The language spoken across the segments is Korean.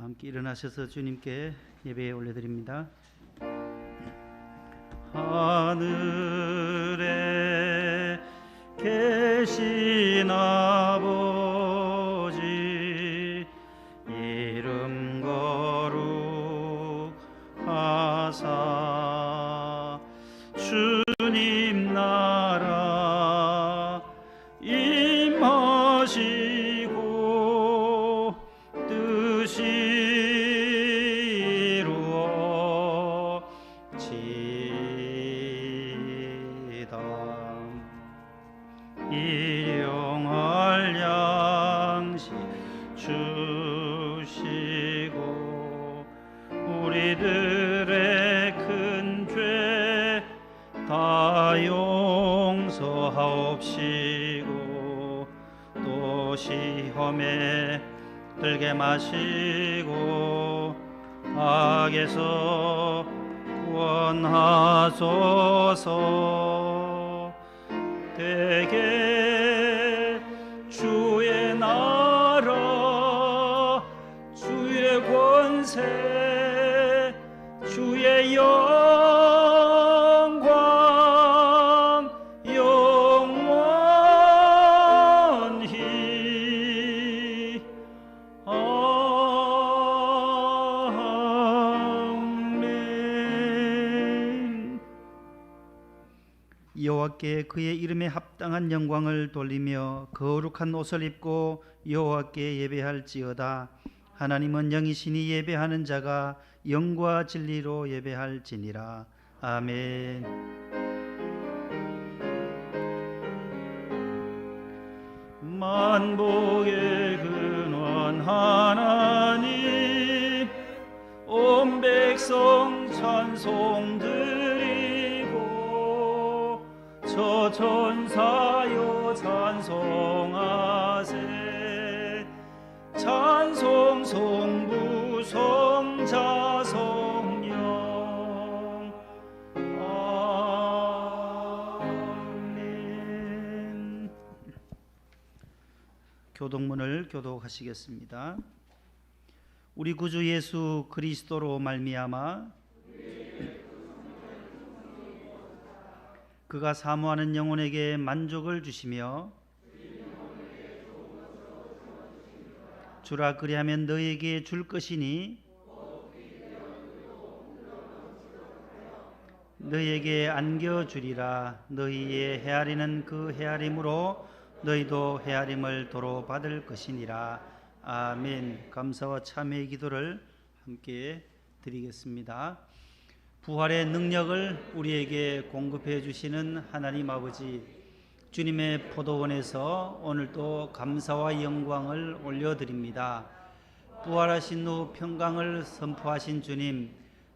다 함께 일어나셔서 주님께 예배 올려드립니다. 하늘에 계신 아버지 이름 거룩하사 주님 나라 임하시고 뜻이 이루어지이다. 일용할 양식 주시고 우리들의 큰 죄 다 용서하옵시고 또 시험에 들게 마시고 악에서 구원하소서. 대개 주의 나라 주의 권세 주의 영광 영원히 아멘. 여호와께 그의 이름에 합당한 영광을 돌리며 거룩한 옷을 입고 여호와께 예배할지어다. 하나님은 영이시니 예배하는 자가 영과 진리로 예배할지니라. 아멘. 만복의 근원 하나님 온 백성 찬송 드리고 저 천사여 찬송하세. 찬송 성부 성자 성령 아멘. 교독문을 교독하시겠습니다. 우리 구주 예수 그리스도로 말미암아 그가 사모하는 영혼에게 만족을 주시며 주라 그리하면 너에게 줄 것이니 너에게 안겨주리라. 너희의 헤아리는 그 헤아림으로 너희도 헤아림을 도로 받을 것이니라. 아멘. 감사와 참회의 기도를 함께 드리겠습니다. 부활의 능력을 우리에게 공급해 주시는 하나님 아버지, 주님의 포도원에서 오늘도 감사와 영광을 올려드립니다. 부활하신 후 평강을 선포하신 주님,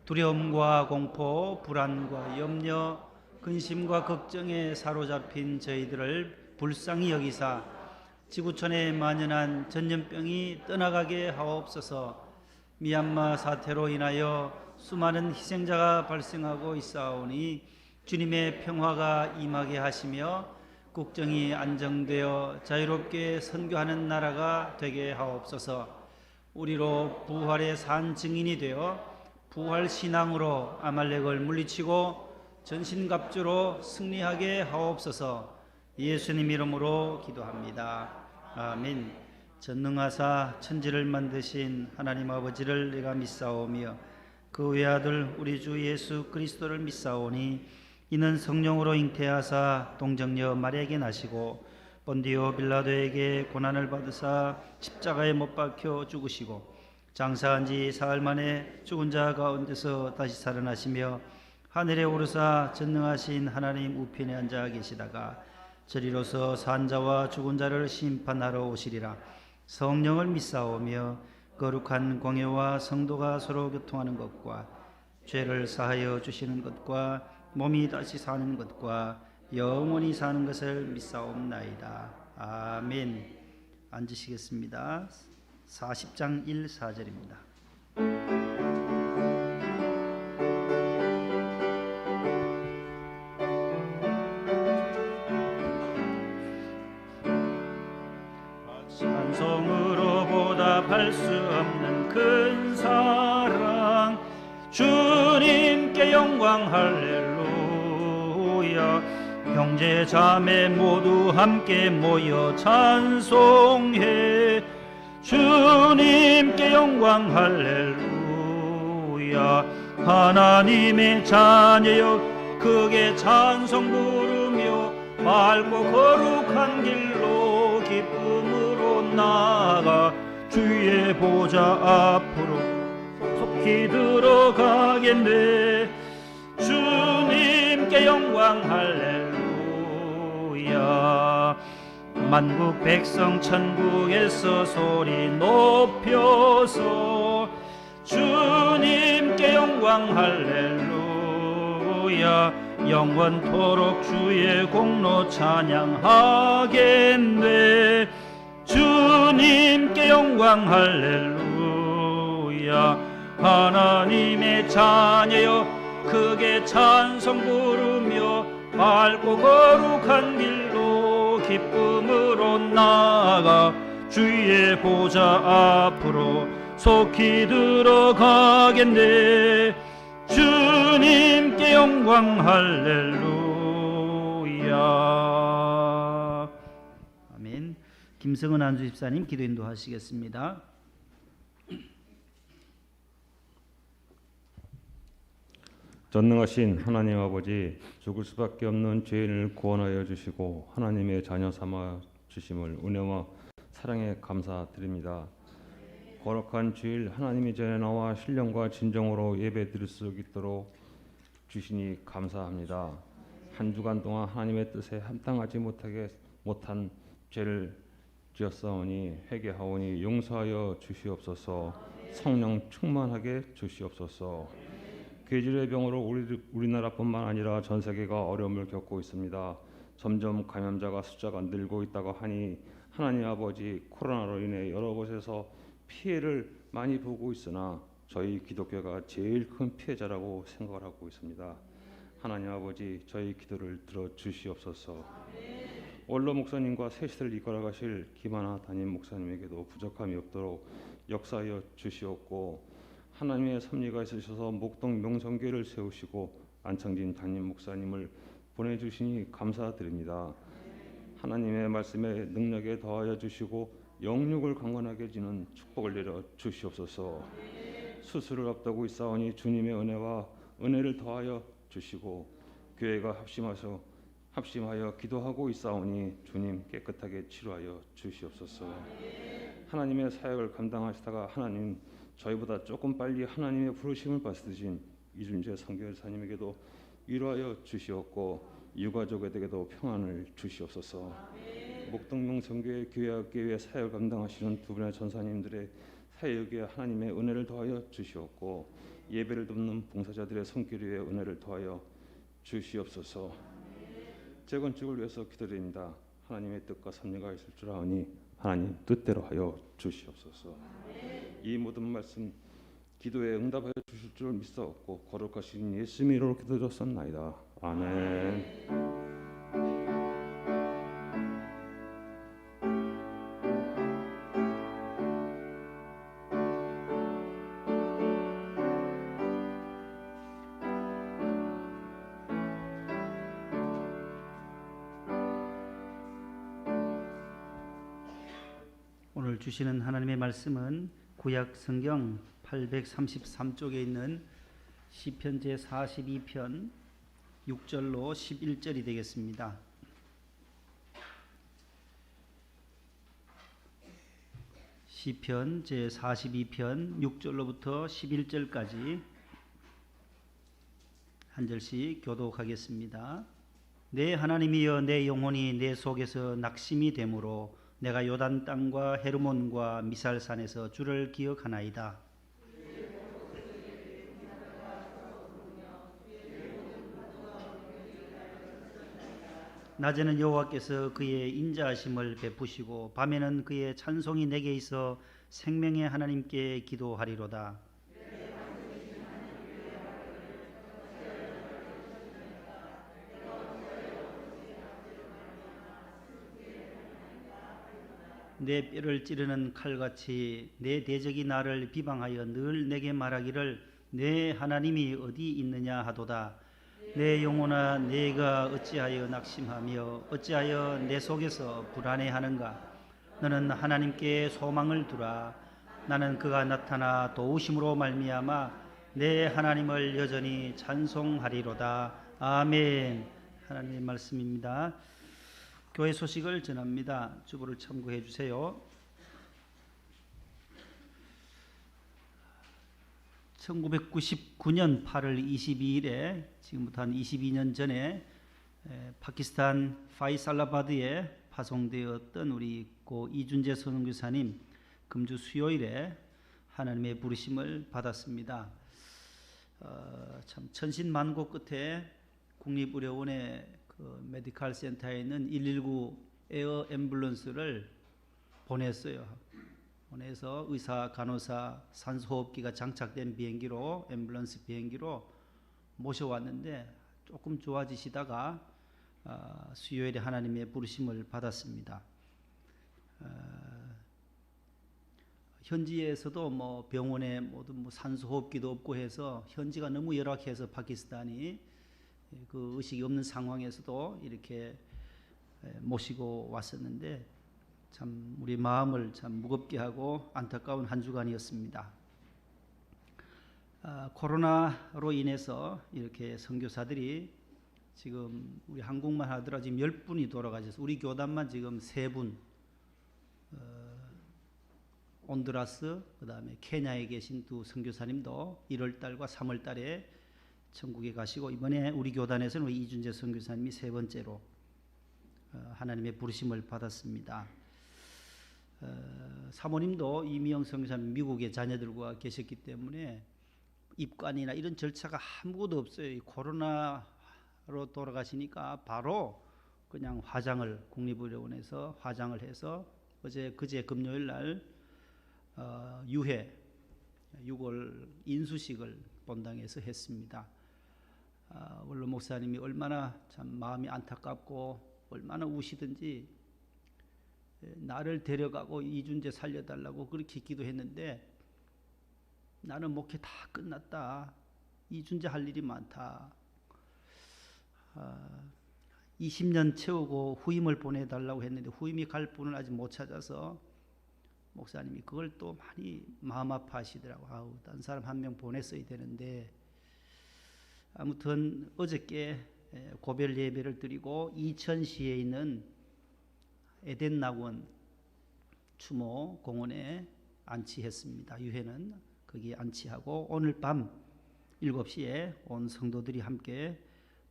두려움과 공포, 불안과 염려, 근심과 걱정에 사로잡힌 저희들을 불쌍히 여기사 지구촌에 만연한 전염병이 떠나가게 하옵소서. 미얀마 사태로 인하여 수많은 희생자가 발생하고 있사오니 주님의 평화가 임하게 하시며 국정이 안정되어 자유롭게 선교하는 나라가 되게 하옵소서. 우리로 부활의 산 증인이 되어 부활 신앙으로 아말렉을 물리치고 전신갑주로 승리하게 하옵소서. 예수님 이름으로 기도합니다. 아멘. 전능하사 천지를 만드신 하나님 아버지를 내가 믿사오며 그 외아들 우리 주 예수 그리스도를 믿사오니 이는 성령으로 잉태하사 동정녀 마리아에게 나시고 본디오 빌라도에게 고난을 받으사 십자가에 못 박혀 죽으시고 장사한 지 사흘 만에 죽은 자 가운데서 다시 살아나시며 하늘에 오르사 전능하신 하나님 우편에 앉아 계시다가 저리로서 산 자와 죽은 자를 심판하러 오시리라. 성령을 믿사오며 거룩한 공예와 성도가 서로 교통하는 것과 죄를 사하여 주시는 것과 몸이 다시 사는 것과 영원히 사는 것을 믿사옵나이다. 아멘. 앉으시겠습니다. 40장 1, 4절입니다. 찬송으로 보답할 수 없는 큰 사랑 주님께 영광 할렐루야. 형제 자매 모두 함께 모여 찬송해 주님께 영광 할렐루야. 하나님의 자녀여 크게 찬송 부르며 밝고 거룩한 길로 기쁨으로 나아가 주의 보좌 앞으로 속히 들어가겠네. 주님께 영광 할렐루야. 만국 백성 천국에서 소리 높여서 주님께 영광 할렐루야. 영원토록 주의 공로 찬양하겠네. 주님께 영광 할렐루야. 하나님의 자녀여 크게 찬송 부르며 밝고 거룩한 길로 기쁨으로 나아가 주의 보좌 앞으로 속히 들어가겠네. 주님께 영광 할렐루야. 아멘. 김성은 안수집사님 기도 인도하시겠습니다. 전능하신 하나님 아버지, 죽을 수밖에 없는 죄인을 구원하여 주시고 하나님의 자녀 삼아 주심을 은혜와 사랑에 감사드립니다. 거룩한 주일 하나님의 전에 나와 신령과 진정으로 예배드릴 수 있도록 주시니 감사합니다. 한 주간 동안 하나님의 뜻에 합당하지 못한 죄를 지었사오니 회개하오니 용서하여 주시옵소서. 성령 충만하게 주시옵소서. 괴질의 병으로 우리나라뿐만 아니라 전 세계가 어려움을 겪고 있습니다. 점점 감염자가 숫자가 늘고 있다고 하니 하나님 아버지, 코로나로 인해 여러 곳에서 피해를 많이 보고 있으나 저희 기독교가 제일 큰 피해자라고 생각을 하고 있습니다. 하나님 아버지, 저희 기도를 들어주시옵소서. 원로 목사님과 셋을 이끌어 가실 김하나 담임 목사님에게도 부족함이 없도록 역사하여 주시옵고, 하나님의 섭리가 있으셔서 목동 명성교회를 세우시고 안창진 담임 목사님을 보내주시니 감사드립니다. 하나님의 말씀에 능력에 더하여 주시고 영육을 강건하게 지는 축복을 내려 주시옵소서. 수술을 앞두고 있사오니 주님의 은혜를 더하여 주시고, 교회가 합심하여 기도하고 있사오니 주님 깨끗하게 치료하여 주시옵소서. 하나님의 사역을 감당하시다가 하나님 저희보다 조금 빨리 하나님의 부르심을 받으신 이준재 선교사님에게도 위로하여 주시옵고, 유가족에게도 평안을 주시옵소서. 목동명 성교회 교회학교회 사역을 감당하시는 두 분의 전사님들의 사역에 하나님의 은혜를 더하여 주시옵고, 예배를 돕는 봉사자들의 손길 위에 은혜를 더하여 주시옵소서. 재건축을 위해서 기도드립니다. 하나님의 뜻과 섭리가 있을 줄 아오니 하나님 뜻대로 하여 주시옵소서. 이 모든 말씀 기도에 응답하여 주실 줄 믿사옵고 거룩하신 예수님의 이름으로 기도드렸사옵나이다. 아멘. 오늘 주시는 하나님의 말씀은 구약 성경 833쪽에 있는 시편 제42편 6절로 11절이 되겠습니다. 시편 제42편 6절로부터 11절까지 한 절씩 교독하겠습니다. 내 하나님이여, 내 영혼이 내 속에서 낙심이 되므로 내가 요단 땅과 헤르몬과 미살산에서 주를 기억하나이다. 낮에는 여호와께서 그의 인자하심을 베푸시고 밤에는 그의 찬송이 내게 있어 생명의 하나님께 기도하리로다. 내 뼈를 찌르는 칼같이 내 대적이 나를 비방하여 늘 내게 말하기를 내 하나님이 어디 있느냐 하도다. 내 영혼아 내가 어찌하여 낙심하며 어찌하여 내 속에서 불안해하는가. 너는 하나님께 소망을 두라. 나는 그가 나타나 도우심으로 말미암아 내 하나님을 여전히 찬송하리로다. 아멘. 하나님의 말씀입니다. 교회 소식을 전합니다. 주보를 참고해 주세요. 1999년 8월 22일에 지금부터 한 22년 전에 파키스탄 파이살라바드에 파송되었던 우리 고 이준재 선교사님 금주 수요일에 하나님의 부르심을 받았습니다. 참 천신만고 끝에 국립의료원의 그 메디컬 센터에 있는 119 에어 앰뷸런스를 보냈어요. 보내서 의사, 간호사, 산소호흡기가 장착된 비행기로 앰뷸런스 비행기로 모셔왔는데 조금 좋아지시다가 수요일에 하나님의 부르심을 받았습니다. 현지에서도 뭐 병원에 모든 산소호흡기도 없고 해서 현지가 너무 열악해서 파키스탄이 그 의식이 없는 상황에서도 이렇게 모시고 왔었는데 참 우리 마음을 참 무겁게 하고 안타까운 한 주간이었습니다. 코로나로 인해서 이렇게 선교사들이 지금 우리 한국만 하더라도 지금 10분이 돌아가셔서 우리 교단만 지금 3분 온두라스 그다음에 케냐에 계신 두 선교사님도 1월 달과 3월 달에 천국에 가시고 이번에 우리 교단에서는 우리 이준재 선교사님이 3번째로 하나님의 부르심을 받았습니다. 사모님도 이미영 선교사님 미국에 자녀들과 계셨기 때문에 입관이나 이런 절차가 아무것도 없어요. 이 코로나로 돌아가시니까 바로 그냥 화장을 국립의료원에서 화장을 해서 그제 금요일 날 유해 6월 인수식을 본당에서 했습니다. 원로 목사님이 얼마나 참 마음이 안타깝고 얼마나 우시든지 나를 데려가고 이준재 살려달라고 그렇게 기도했는데 나는 목회 다 끝났다. 이준재 할 일이 많다. 20년 채우고 후임을 보내달라고 했는데 후임이 갈 분을 아직 못 찾아서 목사님이 그걸 또 많이 마음 아파하시더라고. 아우, 딴 사람 한 명 보냈어야 되는데 아무튼 어저께 고별 예배를 드리고 이천시에 있는 에덴 낙원 추모 공원에 안치했습니다. 유해는 거기에 안치하고 오늘 밤 7시에 온 성도들이 함께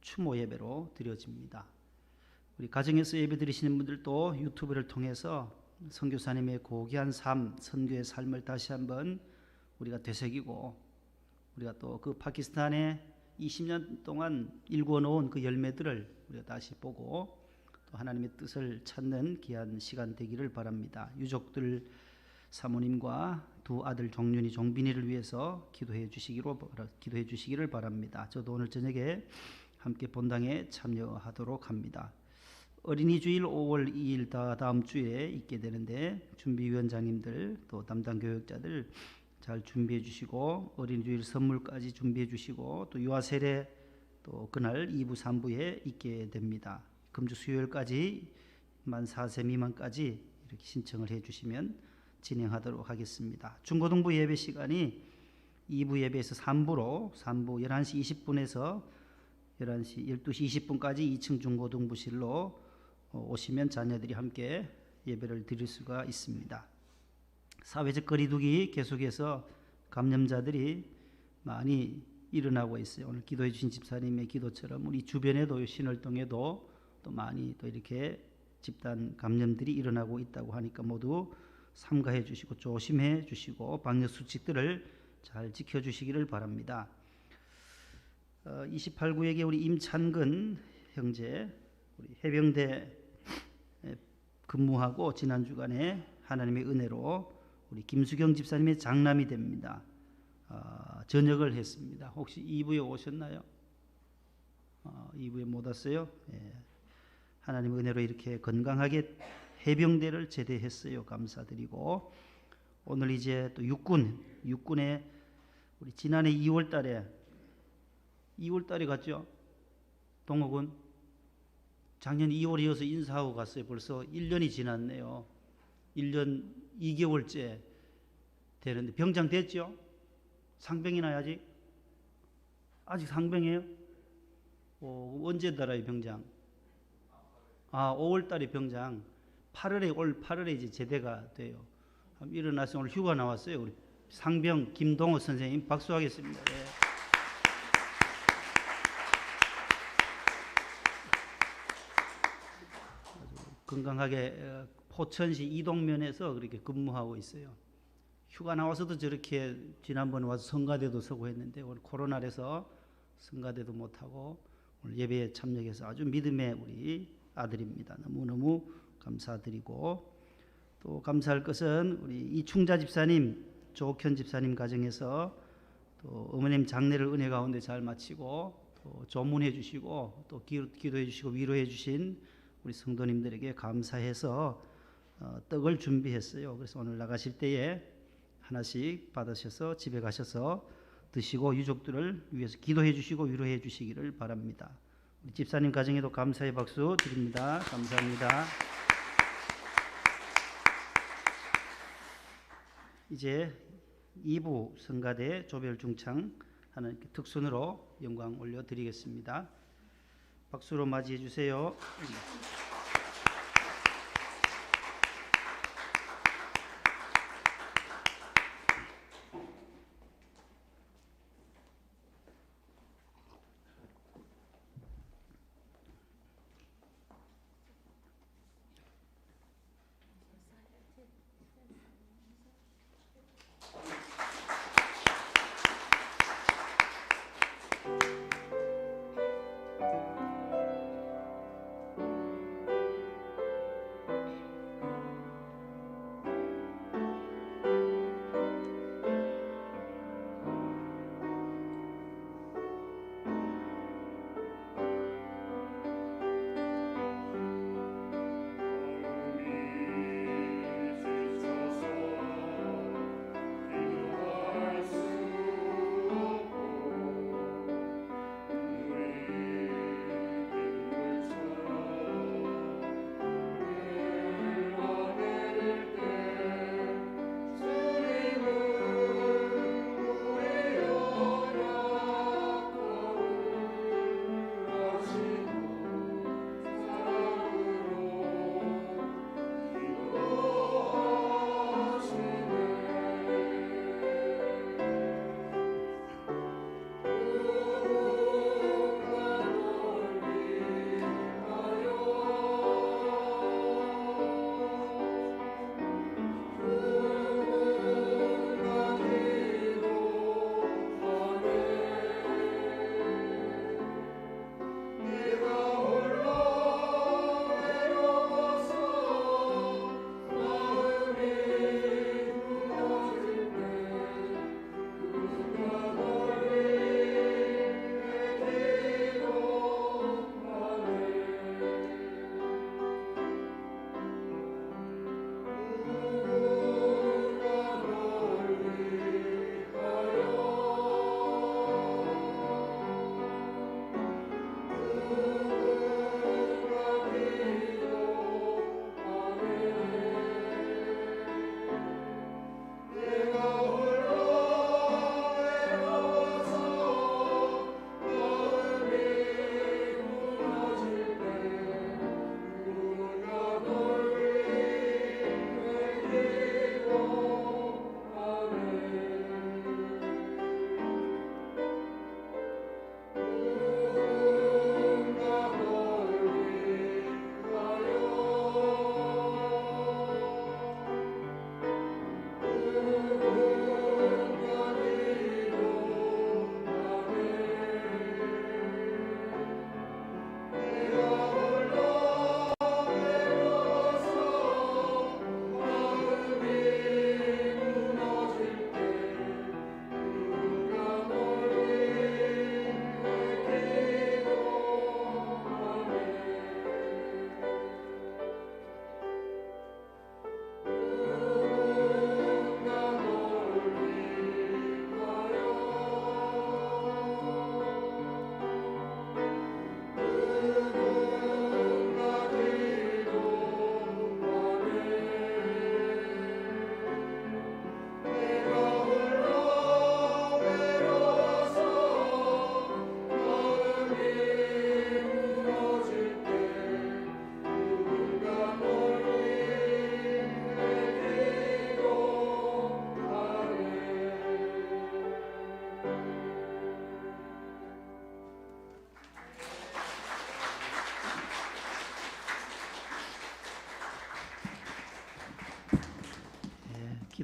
추모 예배로 드려집니다. 우리 가정에서 예배 드리시는 분들도 유튜브를 통해서 선교사님의 고귀한 삶, 선교의 삶을 다시 한번 우리가 되새기고 우리가 또 그 파키스탄에 20년 동안 일궈 놓은 그 열매들을 우리가 다시 보고 또 하나님의 뜻을 찾는 귀한 시간 되기를 바랍니다. 유족들 사모님과 두 아들 종윤이 종빈이를 위해서 기도해 주시기를 바랍니다. 저도 오늘 저녁에 함께 본당에 참여하도록 합니다. 어린이 주일 5월 2일 다음 주에 있게 되는데 준비위원장님들 또 담당 교역자들 잘 준비해 주시고 어린이 주일 선물까지 준비해 주시고 또 유아 세례 또 그날 2부 3부에 있게 됩니다. 금주 수요일까지 만 4세 미만까지 이렇게 신청을 해 주시면 진행하도록 하겠습니다. 중고등부 예배 시간이 2부 예배에서 3부 11시 20분에서 12시 20분까지 2층 중고등부실로 오시면 자녀들이 함께 예배를 드릴 수가 있습니다. 사회적 거리두기 계속해서 감염자들이 많이 일어나고 있어요. 오늘 기도해 주신 집사님의 기도처럼 우리 주변에도 신월동에도 또 많이 또 이렇게 집단 감염들이 일어나고 있다고 하니까 모두 삼가해 주시고 조심해 주시고 방역 수칙들을 잘 지켜 주시기를 바랍니다. 28구역에 우리 임찬근 형제 우리 해병대 근무하고 지난 주간에 하나님의 은혜로 우리 김수경 집사님의 장남이 됩니다. 전역을 했습니다. 혹시 2부에 오셨나요? 2부에 못 왔어요? 예. 하나님의 은혜로 이렇게 건강하게 해병대를 제대했어요. 감사드리고 오늘 이제 또 육군에 우리 지난해 2월 달에 갔죠. 동호군 작년 2월이어서 인사하고 갔어요. 벌써 1년이 지났네요. 1년 2개월째 되는데 병장 됐죠? 상병이나 아직 상병이에요? 언제 달아요 병장? 5월 달에 병장. 올 8월에 이제 제대가 돼요. 일어나서 오늘 휴가 나왔어요. 우리 상병 김동호 선생님 박수하겠습니다. 네. 건강하게 포천시 이동면에서 그렇게 근무하고 있어요. 휴가 나와서도 저렇게 지난번에 와서 성가대도 서고 했는데 오늘 코로나라서 성가대도 못하고 오늘 예배에 참여해서 아주 믿음의 우리 아들입니다. 너무너무 감사드리고 또 감사할 것은 우리 이충자 집사님, 조옥현 집사님 가정에서 또 어머님 장례를 은혜 가운데 잘 마치고 또 조문해 주시고 또 기도해 주시고 위로해 주신 우리 성도님들에게 감사해서 떡을 준비했어요. 그래서 오늘 나가실 때에 하나씩 받으셔서 집에 가셔서 드시고 유족들을 위해서 기도해 주시고 위로해 주시기를 바랍니다. 우리 집사님 가정에도 감사의 박수 드립니다. 감사합니다. 이제 2부 성가대 조별 중창 하는 특순으로 영광 올려드리겠습니다. 박수로 맞이해 주세요.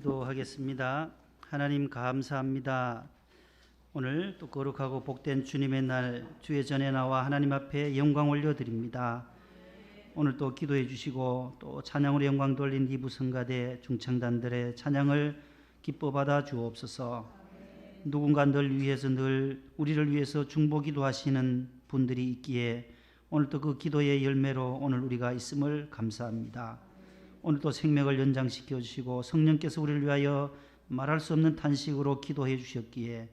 기도하겠습니다. 하나님 감사합니다. 오늘 또 거룩하고 복된 주님의 날 주의 전에 나와 하나님 앞에 영광 올려드립니다. 오늘 또 기도해 주시고 또 찬양으로 영광 돌린 이부 성가대 중창단들의 찬양을 기뻐 받아 주옵소서. 누군가 늘 위해서 늘 우리를 위해서 중보 기도하시는 분들이 있기에 오늘도 그 기도의 열매로 오늘 우리가 있음을 감사합니다. 오늘도 생명을 연장시켜 주시고 성령께서 우리를 위하여 말할 수 없는 탄식으로 기도해 주셨기에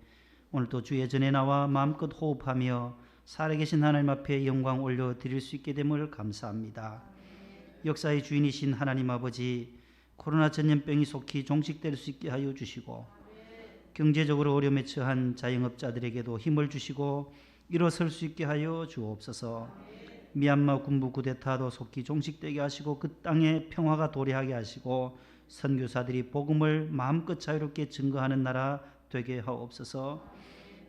오늘도 주의 전에 나와 마음껏 호흡하며 살아계신 하나님 앞에 영광 올려드릴 수 있게 됨을 감사합니다. 역사의 주인이신 하나님 아버지, 코로나 전염병이 속히 종식될 수 있게 하여 주시고 경제적으로 어려움에 처한 자영업자들에게도 힘을 주시고 일어설 수 있게 하여 주옵소서. 미얀마 군부 쿠데타도 속히 종식되게 하시고 그 땅에 평화가 도래하게 하시고 선교사들이 복음을 마음껏 자유롭게 증거하는 나라 되게 하옵소서.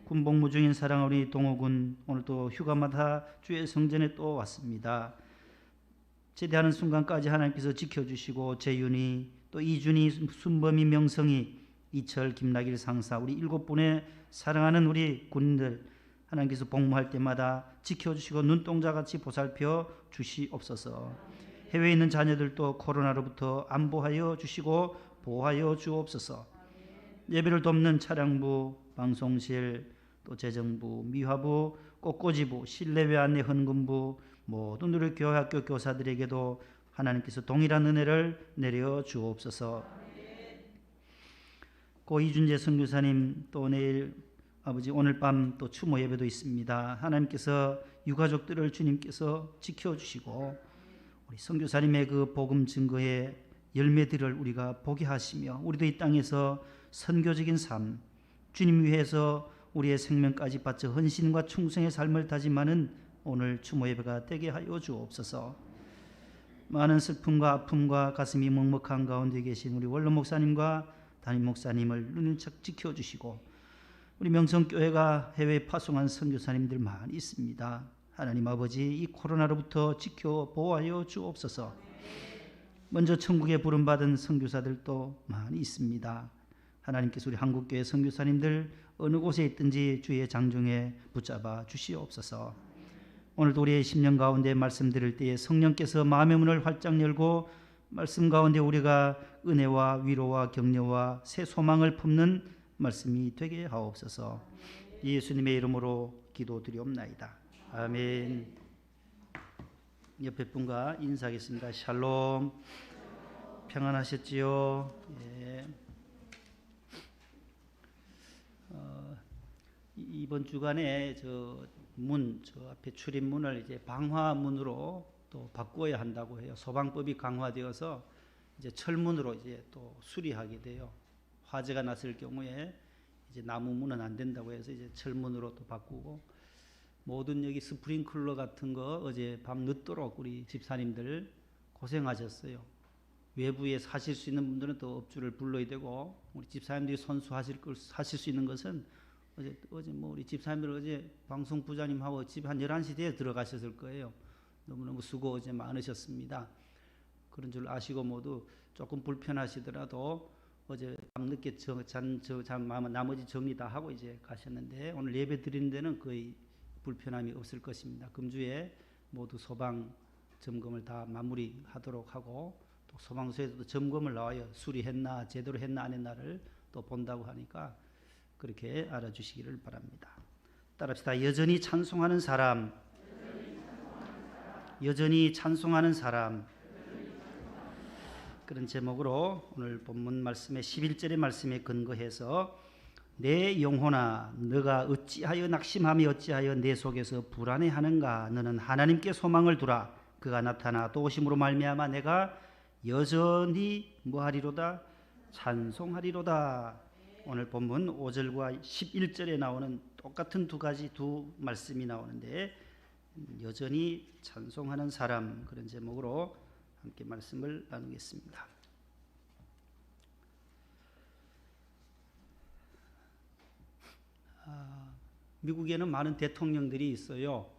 군복무 중인 사랑하는 동호군 오늘도 휴가마다 주의 성전에 또 왔습니다. 제대하는 순간까지 하나님께서 지켜주시고 재윤이 또 이준이 순범이 명성이 이철 김나길 상사 우리 7분의 사랑하는 우리 군인들 하나님께서 복무할 때마다 지켜주시고 눈동자같이 보살펴 주시옵소서. 해외에 있는 자녀들도 코로나로부터 안보하여 주시고 보호하여 주옵소서. 예배를 돕는 차량부, 방송실, 또 재정부, 미화부, 꽃꽂이부, 실내외 안내 헌금부 모든 우리 교회학교 교사들에게도 하나님께서 동일한 은혜를 내려 주옵소서. 고 이준재 선교사님 또 내일 아버지 오늘 밤 또 추모 예배도 있습니다. 하나님께서 유가족들을 주님께서 지켜주시고 우리 선교사님의 그 복음 증거의 열매들을 우리가 보게 하시며 우리도 이 땅에서 선교적인 삶 주님 위해서 우리의 생명까지 바쳐 헌신과 충성의 삶을 다짐하는 오늘 추모 예배가 되게 하여 주옵소서. 많은 슬픔과 아픔과 가슴이 먹먹한 가운데 계신 우리 원로 목사님과 담임 목사님을 눈을 착 지켜주시고 우리 명성교회가 해외에 파송한 선교사님들 많이 있습니다. 하나님 아버지 이 코로나로부터 지켜 보호하여 주옵소서. 먼저 천국에 부름받은 선교사들도 많이 있습니다. 하나님께서 우리 한국교회 선교사님들 어느 곳에 있든지 주의 장중에 붙잡아 주시옵소서. 오늘도 우리의 10년 가운데 말씀 드릴 때에 성령께서 마음의 문을 활짝 열고 말씀 가운데 우리가 은혜와 위로와 격려와 새 소망을 품는 말씀이 되게 하옵소서. 예수님의 이름으로 기도드리옵나이다. 아멘. 옆에 분과 인사하겠습니다. 샬롬. 평안하셨지요? 예. 이번 주간에 저 앞에 출입문을 이제 방화문으로 또 바꾸어야 한다고 해요. 소방법이 강화되어서 이제 철문으로 이제 또 수리하게 돼요. 화재가 났을 경우에 이제 나무 문은 안 된다고 해서 이제 철문으로 또 바꾸고 모든 여기 스프링클러 같은 거 어제 밤 늦도록 우리 집사님들 고생하셨어요. 외부에 사실 수 있는 분들은 또 업주를 불러야 되고 우리 집사님들이 하실 수 있는 것은 어제 뭐 우리 집사님들 어제 방송 부자님하고 집 한 11시 뒤에 들어가셨을 거예요. 너무너무 수고 어제 많으셨습니다. 그런 줄 아시고 모두 조금 불편하시더라도 어제 밤늦게 나머지 정리 다 하고 이제 가셨는데 오늘 예배 드리는 데는 거의 불편함이 없을 것입니다. 금주에 모두 소방 점검을 다 마무리하도록 하고 또 소방서에서도 점검을 나와요. 수리했나 제대로 했나 안 했나를 또 본다고 하니까 그렇게 알아주시기를 바랍니다. 따라합시다. 여전히 찬송하는 사람, 여전히 찬송하는 사람. 그런 제목으로 오늘 본문 말씀의 11절의 말씀에 근거해서 내 영혼아 너가 어찌하여 낙심하며 어찌하여 내 속에서 불안해하는가. 너는 하나님께 소망을 두라. 그가 나타나 또 오심으로 말미암아 내가 여전히 뭐하리로다? 찬송하리로다. 오늘 본문 5절과 11절에 나오는 똑같은 두 말씀이 나오는데 여전히 찬송하는 사람 그런 제목으로 함께 말씀을 나누겠습니다. 미국에는 많은 대통령들이 있어요.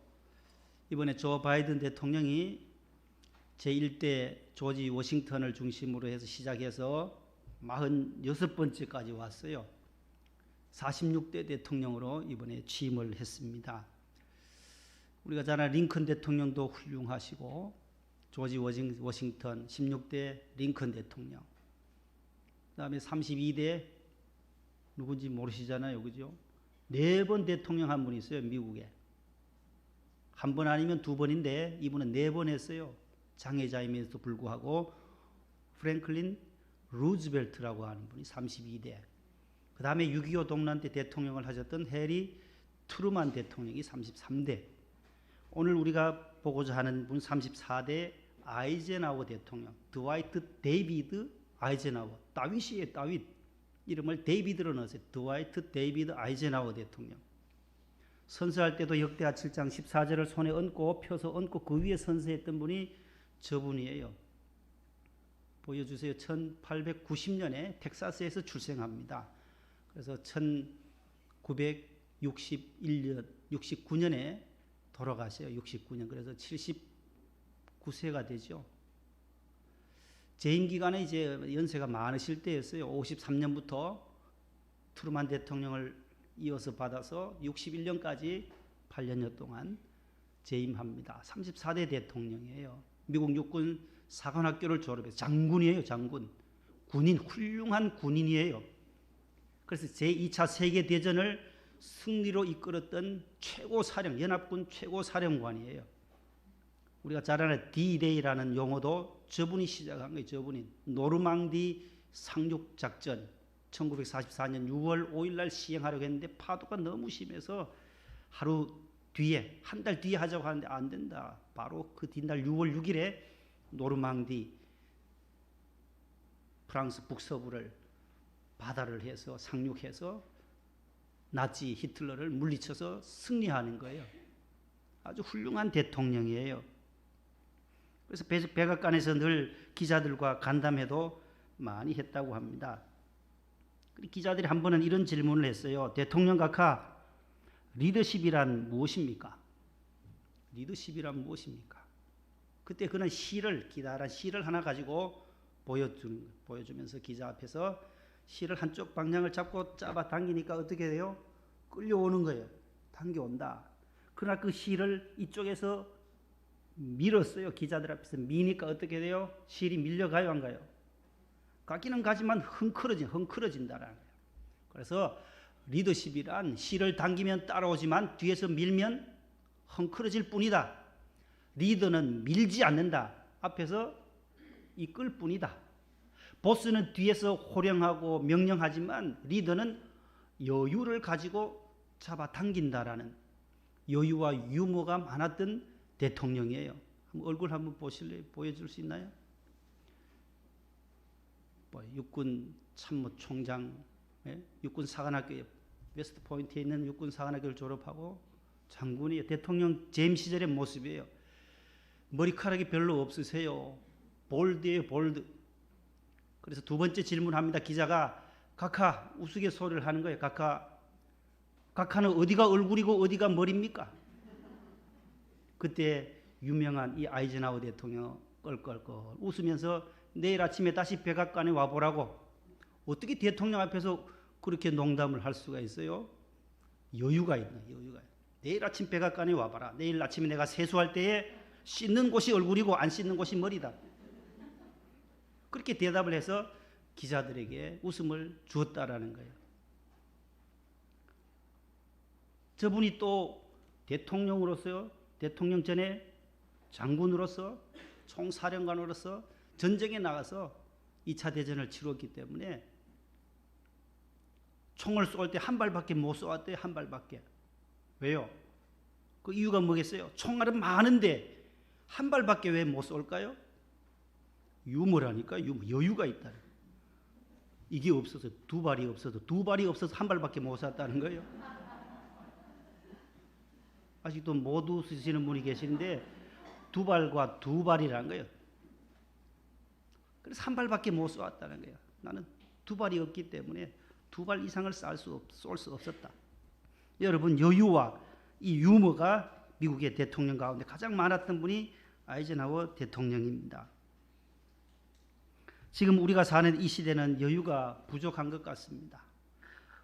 이번에 조 바이든 대통령이 제1대 조지 워싱턴을 중심으로 해서 시작해서 46번째까지 왔어요. 46대 대통령으로 이번에 취임을 했습니다. 우리가 잘 아는 링컨 대통령도 훌륭하시고 조지 워싱턴 16대 링컨 대통령, 그 다음에 32대 누군지 모르시잖아요, 그죠? 4번 대통령 한 분 있어요, 미국에. 한 번 아니면 2번인데 이분은 4번 했어요. 장애자임에도 불구하고. 프랭클린 루즈벨트라고 하는 분이 32대. 그 다음에 6.25 동란 때 대통령을 하셨던 해리 트루만 대통령이 33대. 오늘 우리가 보고자 하는 분 34대 아이젠하워 대통령, 드와이트 데이비드 아이젠하워. 다윗이에요, 다윗. 이름을 데이비드로 넣었어요. 드와이트 데이비드 아이젠하워 대통령. 선서할 때도 역대하 7장 14절을 손에 얹고 펴서 얹고 그 위에 선서했던 분이 저분이에요. 보여주세요. 1890년에 텍사스에서 출생합니다. 그래서 1961년, 69년에 돌아가세요. 69년. 그래서 79세가 되죠. 재임 기간에 이제 연세가 많으실 때였어요. 53년부터 트루만 대통령을 이어서 받아서 61년까지 8년여 동안 재임합니다. 34대 대통령이에요. 미국 육군 사관학교를 졸업해서 장군이에요, 장군. 군인, 훌륭한 군인이에요. 그래서 제2차 세계대전을 승리로 이끌었던 연합군 최고 사령관이에요. 우리가 잘 아는 D-Day라는 용어도 저분이 시작한 거예요, 저분이. 노르망디 상륙작전 1944년 6월 5일 날 시행하려고 했는데 파도가 너무 심해서 한 달 뒤에 하자고 하는데 안 된다. 바로 그 뒷날 6월 6일에 노르망디 프랑스 북서부를 바다를 해서 상륙해서 나치 히틀러를 물리쳐서 승리하는 거예요. 아주 훌륭한 대통령이에요. 그래서 백악관에서 늘 기자들과 간담회도 많이 했다고 합니다. 기자들이 한 번은 이런 질문을 했어요. 대통령 각하, 리더십이란 무엇입니까? 리더십이란 무엇입니까? 그때 그는 기다란 시를 하나 가지고 보여주면서 기자 앞에서 시를 한쪽 방향을 잡고 잡아 당기니까 어떻게 돼요? 끌려오는 거예요. 당겨온다. 그러나 그 시를 이쪽에서 밀었어요. 기자들 앞에서 미니까 어떻게 돼요? 실이 밀려가요, 안 가요? 가기는 가지만 헝클어진다라는 거예요. 그래서 리더십이란 실을 당기면 따라오지만 뒤에서 밀면 헝클어질 뿐이다. 리더는 밀지 않는다. 앞에서 이끌 뿐이다. 보스는 뒤에서 호령하고 명령하지만 리더는 여유를 가지고 잡아당긴다라는 여유와 유머가 많았던 대통령이에요. 얼굴 한번 보실래요? 보여줄 수 있나요? 육군 참모총장, 육군 사관학교 웨스트 포인트에 있는 육군 사관학교를 졸업하고 장군이에요. 대통령 재임 시절의 모습이에요. 머리카락이 별로 없으세요. 볼드예요, 볼드. 그래서 두 번째 질문합니다. 기자가 각하 우스갯소리를 하는 거예요. 각하는 어디가 얼굴이고 어디가 머리입니까? 그때 유명한 이 아이젠하워 대통령 껄껄껄 웃으면서 내일 아침에 다시 백악관에 와보라고. 어떻게 대통령 앞에서 그렇게 농담을 할 수가 있어요? 여유가 있네, 여유가. 내일 아침 백악관에 와봐라. 내일 아침에 내가 세수할 때에 씻는 곳이 얼굴이고 안 씻는 곳이 머리다. 그렇게 대답을 해서 기자들에게 웃음을 주었다라는 거예요. 저분이 또 대통령으로서요, 대통령 전에 장군으로서 총사령관으로서 전쟁에 나가서 2차 대전을 치렀기 때문에 총을 쏠 때 한 발밖에 못 쏘았대요. 한 발밖에. 왜요? 그 이유가 뭐겠어요? 총알은 많은데 한 발밖에 왜 못 쏠까요? 유머라니까. 여유가 있다. 이게 없어서 두 발이 없어서 한 발밖에 못 쐈다는 거예요. 아직도 못 웃으시는 분이 계시는데 두 발과 두 발이라는 거예요. 그래서 한 발밖에 못 쏘았다는 거예요. 나는 두 발이 없기 때문에 두 발 이상을 쏠 수 없었다. 여러분, 여유와 이 유머가 미국의 대통령 가운데 가장 많았던 분이 아이젠하워 대통령입니다. 지금 우리가 사는 이 시대는 여유가 부족한 것 같습니다.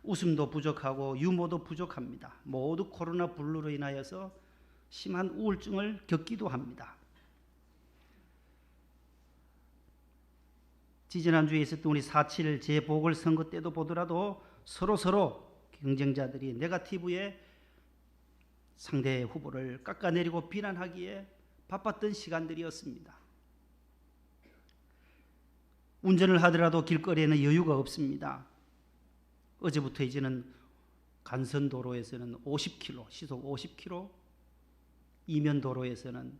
웃음도 부족하고 유머도 부족합니다. 모두 코로나 블루로 인하여서 심한 우울증을 겪기도 합니다. 지지난주에 있었던 우리 4.7 재보궐선거 때도 보더라도 서로 경쟁자들이 네거티브에 상대 후보를 깎아내리고 비난하기에 바빴던 시간들이었습니다. 운전을 하더라도 길거리에는 여유가 없습니다. 어제부터 이제는 간선도로에서는 50km, 시속 50km, 이면도로에서는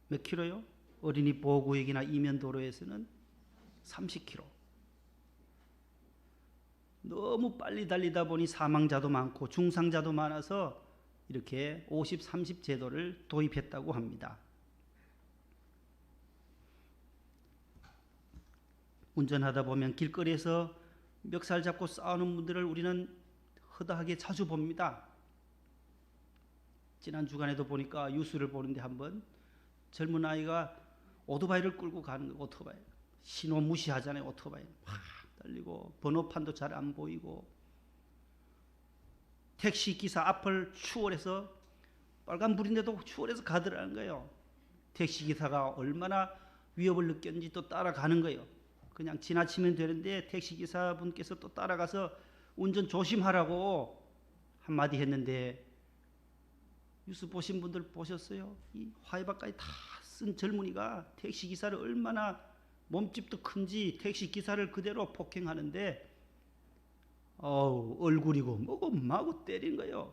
몇 킬로요? 어린이 보호구역이나 이면도로에서는 30km. 너무 빨리 달리다 보니 사망자도 많고 중상자도 많아서 이렇게 50-30 제도를 도입했다고 합니다. 운전하다 보면 길거리에서 멱살 잡고 싸우는 분들을 우리는 허다하게 자주 봅니다. 지난 주간에도 보니까 뉴스를 보는데 한번 젊은 아이가 오토바이를 끌고 가는 거예요. 오토바이. 신호 무시하잖아요. 오토바이. 막 달리고 번호판도 잘 안 보이고 택시 기사 앞을 추월해서 빨간불인데도 추월해서 가더라는 거예요. 택시 기사가 얼마나 위협을 느꼈는지 또 따라가는 거예요. 그냥 지나치면 되는데 택시 기사분께서 또 따라가서 운전 조심하라고 한마디 했는데 뉴스 보신 분들 보셨어요? 이 화이박까지 다 쓴 젊은이가 택시 기사를 얼마나 몸집도 큰지 택시 기사를 그대로 폭행하는데 얼굴이고 뭐고 마구 때린 거예요.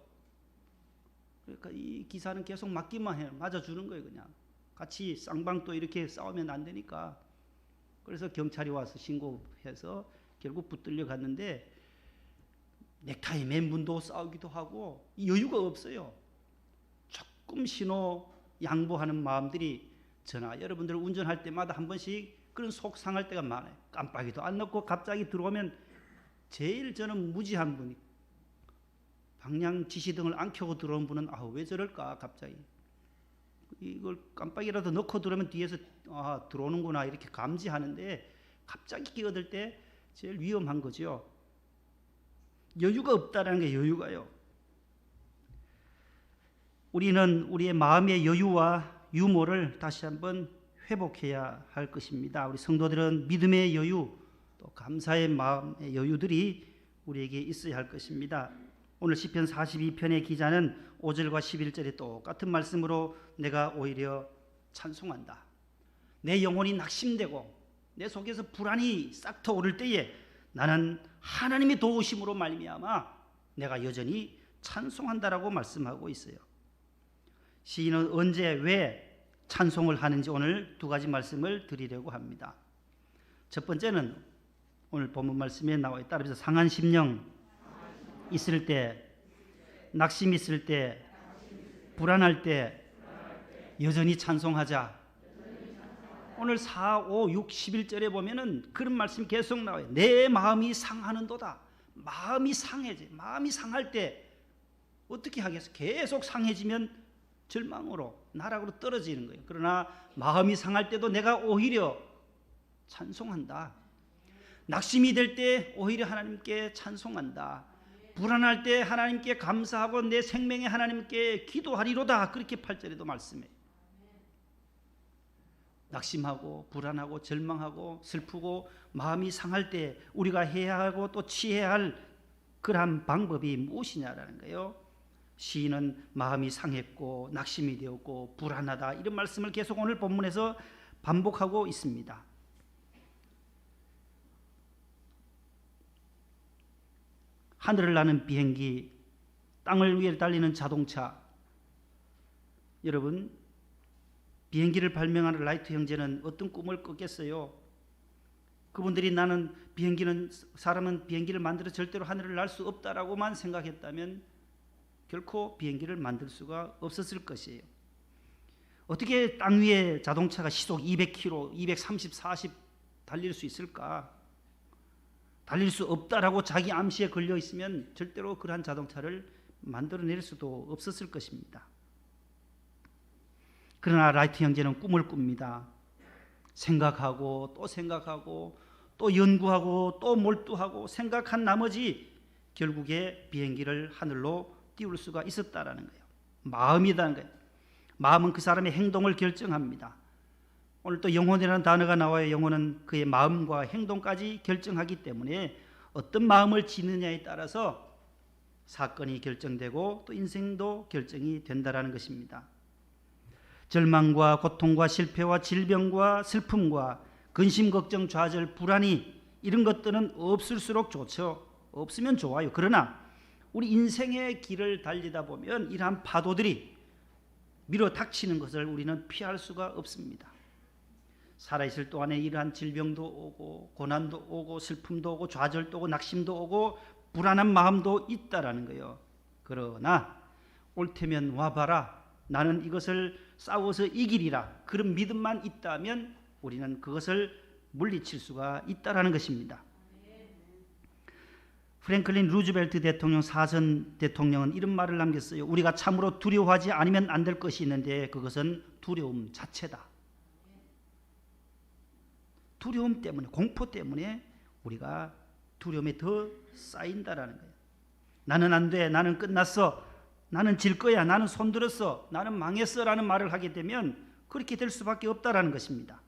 그러니까 이 기사는 계속 맞기만 해요. 맞아주는 거예요. 그냥 같이 쌍방또 이렇게 싸우면 안 되니까. 그래서 경찰이 와서 신고해서 결국 붙들려 갔는데 넥타이 맨 분도 싸우기도 하고 여유가 없어요. 조금 신호 양보하는 마음들이 저나 여러분들 운전할 때마다 한 번씩 그런 속 상할 때가 많아요. 깜빡이도 안 넣고 갑자기 들어오면 제일 저는 무지한 분이 방향 지시등을 안 켜고 들어온 분은 왜 저럴까 갑자기 이걸 깜빡이라도 넣고 들어오면 뒤에서 들어오는구나 이렇게 감지하는데 갑자기 끼어들 때 제일 위험한 거죠. 여유가 없다라는 게 여유가요. 우리는 우리의 마음의 여유와 유머를 다시 한번 회복해야 할 것입니다. 우리 성도들은 믿음의 여유, 또 감사의 마음의 여유들이 우리에게 있어야 할 것입니다. 오늘 시편 42편의 기자는 5절과 11절에 똑같은 말씀으로 내가 오히려 찬송한다. 내 영혼이 낙심되고 내 속에서 불안이 싹 터오를 때에 나는 하나님의 도우심으로 말미암아 내가 여전히 찬송한다라고 말씀하고 있어요. 시인은 언제 왜 찬송을 하는지 오늘 두 가지 말씀을 드리려고 합니다. 첫 번째는 오늘 본문 말씀에 나와 있다. 따라서 상한 심령 있을 때, 낙심 있을 때, 불안할 때 여전히 찬송하자. 오늘 4, 5, 6, 11절에 보면은 그런 말씀이 계속 나와요. 내 마음이 상하는도다. 마음이 상해져. 마음이 상할 때 어떻게 하겠어? 계속 상해지면 절망으로 나락으로 떨어지는 거예요. 그러나 마음이 상할 때도 내가 오히려 찬송한다. 낙심이 될 때 오히려 하나님께 찬송한다. 불안할 때 하나님께 감사하고 내 생명에 하나님께 기도하리로다. 그렇게 8절에도 말씀해요. 낙심하고 불안하고 절망하고 슬프고 마음이 상할 때 우리가 해야 하고 또 취해야 할 그러한 방법이 무엇이냐라는 거예요. 시인은 마음이 상했고 낙심이 되었고 불안하다 이런 말씀을 계속 오늘 본문에서 반복하고 있습니다. 하늘을 나는 비행기, 땅을 위에 달리는 자동차. 여러분, 비행기를 발명하는 라이트 형제는 어떤 꿈을 꿨겠어요? 그분들이 사람은 비행기를 만들어 절대로 하늘을 날 수 없다라고만 생각했다면 결코 비행기를 만들 수가 없었을 것이에요. 어떻게 땅 위에 자동차가 시속 200km, 230, 40 달릴 수 있을까? 달릴 수 없다라고 자기 암시에 걸려 있으면 절대로 그러한 자동차를 만들어낼 수도 없었을 것입니다. 그러나 라이트 형제는 꿈을 꿉니다. 생각하고 또 연구하고 또 몰두하고 생각한 나머지 결국에 비행기를 하늘로 띄울 수가 있었다라는 거예요. 마음이라는 거예요. 마음은 그 사람의 행동을 결정합니다. 오늘 또 영혼이라는 단어가 나와요. 영혼은 그의 마음과 행동까지 결정하기 때문에 어떤 마음을 지느냐에 따라서 사건이 결정되고 또 인생도 결정이 된다라는 것입니다. 절망과 고통과 실패와 질병과 슬픔과 근심, 걱정, 좌절, 불안이 이런 것들은 없을수록 좋죠. 없으면 좋아요. 그러나 우리 인생의 길을 달리다 보면 이러한 파도들이 밀어 닥치는 것을 우리는 피할 수가 없습니다. 살아있을 동안에 이러한 질병도 오고 고난도 오고 슬픔도 오고 좌절도 오고 낙심도 오고 불안한 마음도 있다라는 거예요. 그러나 옳다면 와봐라, 나는 이것을 싸워서 이기리라, 그런 믿음만 있다면 우리는 그것을 물리칠 수가 있다라는 것입니다. 프랭클린 루즈벨트 대통령, 사선 대통령은 이런 말을 남겼어요. 우리가 참으로 두려워하지 않으면 안 될 것이 있는데 그것은 두려움 자체다. 두려움 때문에, 공포 때문에 우리가 두려움에 더 쌓인다라는 거예요. 나는 안 돼, 나는 끝났어, 나는 질 거야, 나는 손들었어, 나는 망했어 라는 말을 하게 되면 그렇게 될 수밖에 없다라는 것입니다.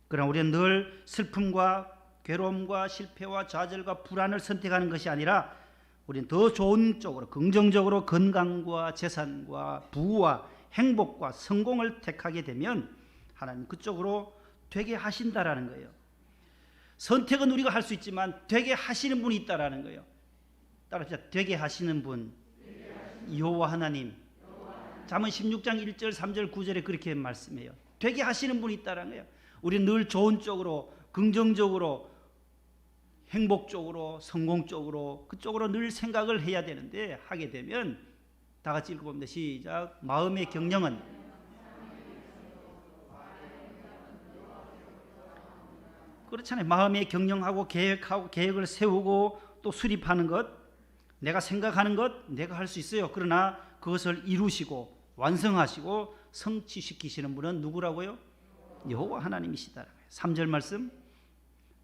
그러나 우리는 늘 슬픔과 괴로움과 실패와 좌절과 불안을 선택하는 것이 아니라 우리는 더 좋은 쪽으로, 긍정적으로 건강과 재산과 부와 행복과 성공을 택하게 되면 하나님 그쪽으로 되게 하신다라는 거예요. 선택은 우리가 할 수 있지만 되게 하시는 분이 있다라는 거예요. 따라서 되게 하시는 분, 여호와 하나님. 잠언 16장 1절 3절 9절에 그렇게 말씀해요. 되게 하시는 분이 있다라는 거예요. 우리는 늘 좋은 쪽으로, 긍정적으로, 행복적으로, 성공적으로, 그쪽으로 늘 생각을 해야 되는데 하게 되면 다 같이 읽어봅니다. 시작. 마음의 경영은 그렇잖아요. 마음의 경영하고 계획하고 계획을 세우고 또 수립하는 것, 내가 생각하는 것 내가 할 수 있어요. 그러나 그것을 이루시고 완성하시고 성취시키시는 분은 누구라고요? 여호와 하나님이시다. 3절 말씀,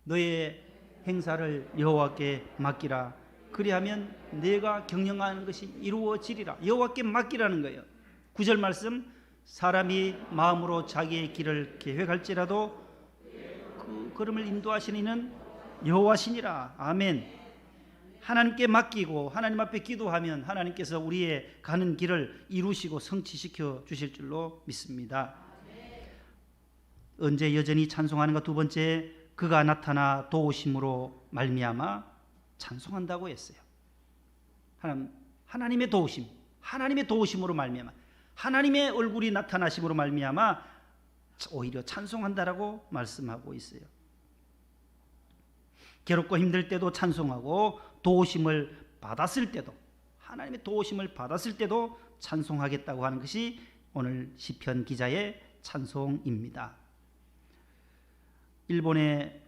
너의 행사를 여호와께 맡기라. 그리하면 내가 경영하는 것이 이루어지리라. 여호와께 맡기라는 거예요. 9절 말씀, 사람이 마음으로 자기의 길을 계획할지라도 그 걸음을 인도하시는 이는 여호와시니라. 아멘. 하나님께 맡기고 하나님 앞에 기도하면 하나님께서 우리의 가는 길을 이루시고 성취시켜 주실 줄로 믿습니다. 언제 여전히 찬송하는가? 두 번째, 그가 나타나 도우심으로 말미암아 찬송한다고 했어요. 하나님의 도우심, 하나님의 도우심으로 말미암아, 하나님의 얼굴이 나타나심으로 말미암아 오히려 찬송한다라고 말씀하고 있어요. 괴롭고 힘들 때도 찬송하고 도우심을 받았을 때도, 하나님의 도우심을 받았을 때도 찬송하겠다고 하는 것이 오늘 시편 기자의 찬송입니다. 일본의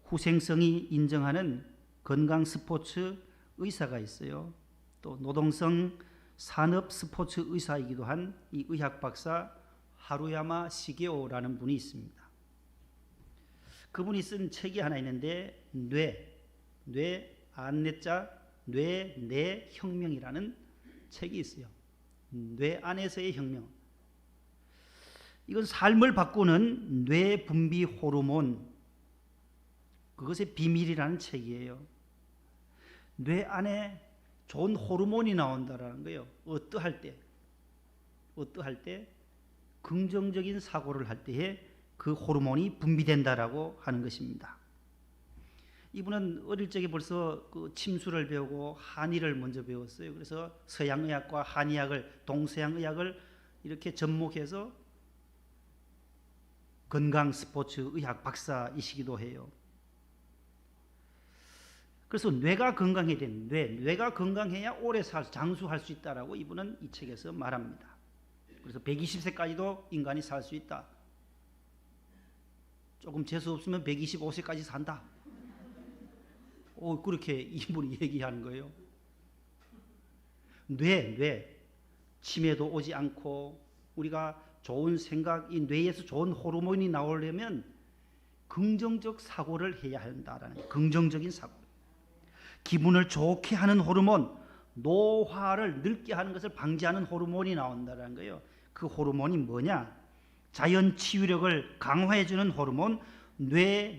후생성이 인정하는 건강 스포츠 의사가 있어요. 또 노동성 산업 스포츠 의사이기도 한 이 의학 박사 하루야마 시게오라는 분이 있습니다. 그분이 쓴 책이 하나 있는데 뇌 안내자 뇌 혁명이라는 책이 있어요. 뇌 안에서의 혁명. 이건 삶을 바꾸는 뇌 분비 호르몬, 그것의 비밀이라는 책이에요. 뇌 안에 좋은 호르몬이 나온다라는 거예요. 어떠할 때 긍정적인 사고를 할 때에 그 호르몬이 분비된다라고 하는 것입니다. 이분은 어릴 적에 벌써 그 침수를 배우고 한의를 먼저 배웠어요. 그래서 서양의학과 한의학을, 동서양의학을 이렇게 접목해서 건강 스포츠 의학 박사이시기도 해요. 그래서 뇌가 건강해야 되는 뇌가 건강해야 오래 장수할 수 있다라고 이분은 이 책에서 말합니다. 그래서 120세까지도 인간이 살 수 있다. 조금 재수 없으면 125세까지 산다. 그렇게 이분이 얘기하는 거예요. 뇌 치매도 오지 않고 우리가 좋은 생각, 이 뇌에서 좋은 호르몬이 나오려면 긍정적 사고를 해야 한다라는 거예요. 긍정적인 사고. 기분을 좋게 하는 호르몬, 노화를 늙게 하는 것을 방지하는 호르몬이 나온다는 거예요. 그 호르몬이 뭐냐? 자연 치유력을 강화해주는 호르몬 뇌.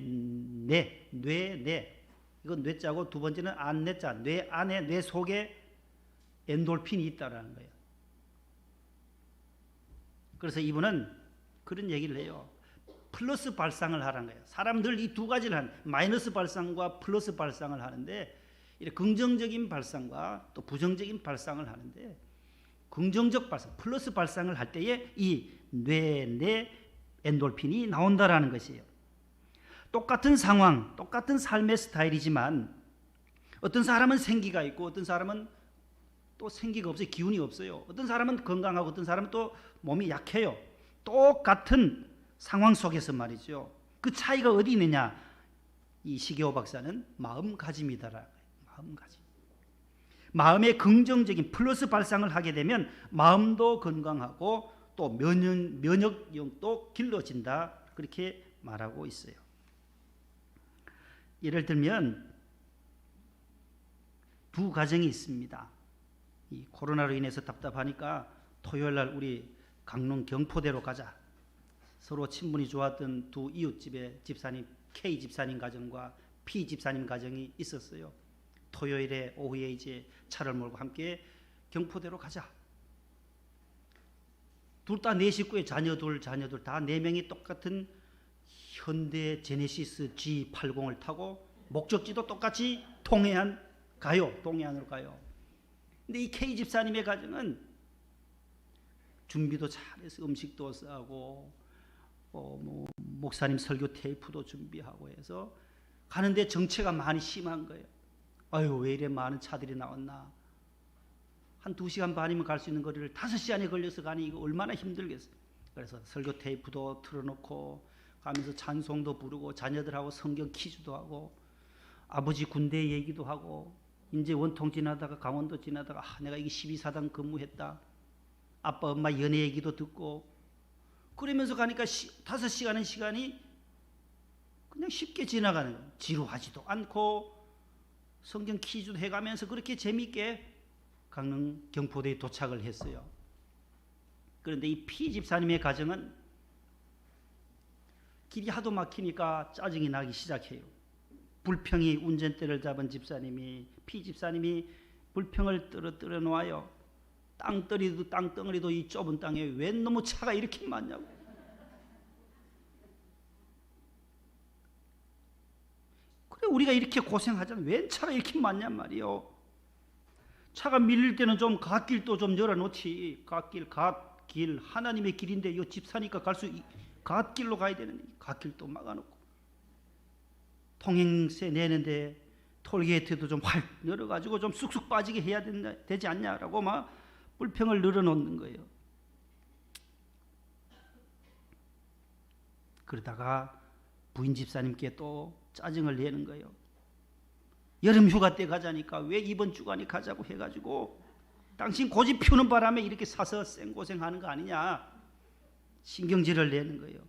이건 뇌자고 두 번째는 안뇌자. 뇌 안에 뇌 속에 엔돌핀이 있다라는 거예요. 그래서 이분은 그런 얘기를 해요. 플러스 발상을 하라는 거예요. 사람들 이 두 가지를 마이너스 발상과 플러스 발상을 하는데 이렇게 긍정적인 발상과 또 부정적인 발상을 하는데 긍정적 발상, 플러스 발상을 할 때에 이 뇌 엔돌핀이 나온다라는 것이에요. 똑같은 상황, 똑같은 삶의 스타일이지만 어떤 사람은 생기가 있고 어떤 사람은 또 생기가 없어요. 기운이 없어요. 어떤 사람은 건강하고 어떤 사람은 또 몸이 약해요. 똑같은 상황 속에서 말이죠. 그 차이가 어디 있느냐? 이 시계호 박사는 마음가짐이다라는 거예요. 마음가짐. 마음의 긍정적인 플러스 발상을 하게 되면 마음도 건강하고 또 면역력도 길러진다. 그렇게 말하고 있어요. 예를 들면 두 가정이 있습니다. 이 코로나로 인해서 답답하니까 토요일 날 우리 강릉 경포대로 가자. 서로 친분이 좋았던 두 이웃집의 집사님 K 집사님 가정과 P 집사님 가정이 있었어요. 토요일에 오후에 이제 차를 몰고 함께 경포대로 가자. 둘 다 네 식구의 자녀들 다 네 명이 똑같은 현대 제네시스 G80을 타고 목적지도 똑같이 동해안으로 가요. 근데 이 K 집사님의 가정은 준비도 잘해서 음식도 싸고 목사님 설교 테이프도 준비하고 해서 가는데 정체가 많이 심한 거예요. 아유, 왜 이래 많은 차들이 나왔나. 한 2시간 반이면 갈 수 있는 거리를 5시간에 걸려서 가니 이거 얼마나 힘들겠어요. 그래서 설교 테이프도 틀어놓고 가면서 찬송도 부르고 자녀들하고 성경 퀴즈도 하고 아버지 군대 얘기도 하고 이제 원통 지나다가 강원도 지나다가 내가 이게 12사단 근무했다. 아빠 엄마 연애 얘기도 듣고 그러면서 가니까 5시간의 시간이 그냥 쉽게 지나가는 거예요. 지루하지도 않고 성경 퀴즈도 해가면서 그렇게 재미있게 강릉 경포대에 도착을 했어요. 그런데 이 P 집사님의 가정은 길이 하도 막히니까 짜증이 나기 시작해요. 불평이 운전대를 잡은 집사님이 P 집사님이 불평을 떨어 놓아요. 땅덩어리도 이 좁은 땅에 왜 너무 차가 이렇게 많냐고. 그래 우리가 이렇게 고생하잖아. 왜 차가 이렇게 많냔 말이요. 차가 밀릴 때는 좀 갓길도 좀 열어놓지. 갓길 하나님의 길인데 이 집 사니까 갓길로 가야 되는데 갓길도 막아놓고 통행세 내는데 톨게이트도 좀 활 열어가지고 좀 쑥쑥 빠지게 해야 되지 않냐라고 막 불평을 늘어놓는 거예요. 그러다가 부인 집사님께 또 짜증을 내는 거예요. 여름 휴가 때 가자니까 왜 이번 주간에 가자고 해가지고 당신 고집 피우는 바람에 이렇게 사서 생고생하는 거 아니냐 신경질을 내는 거예요.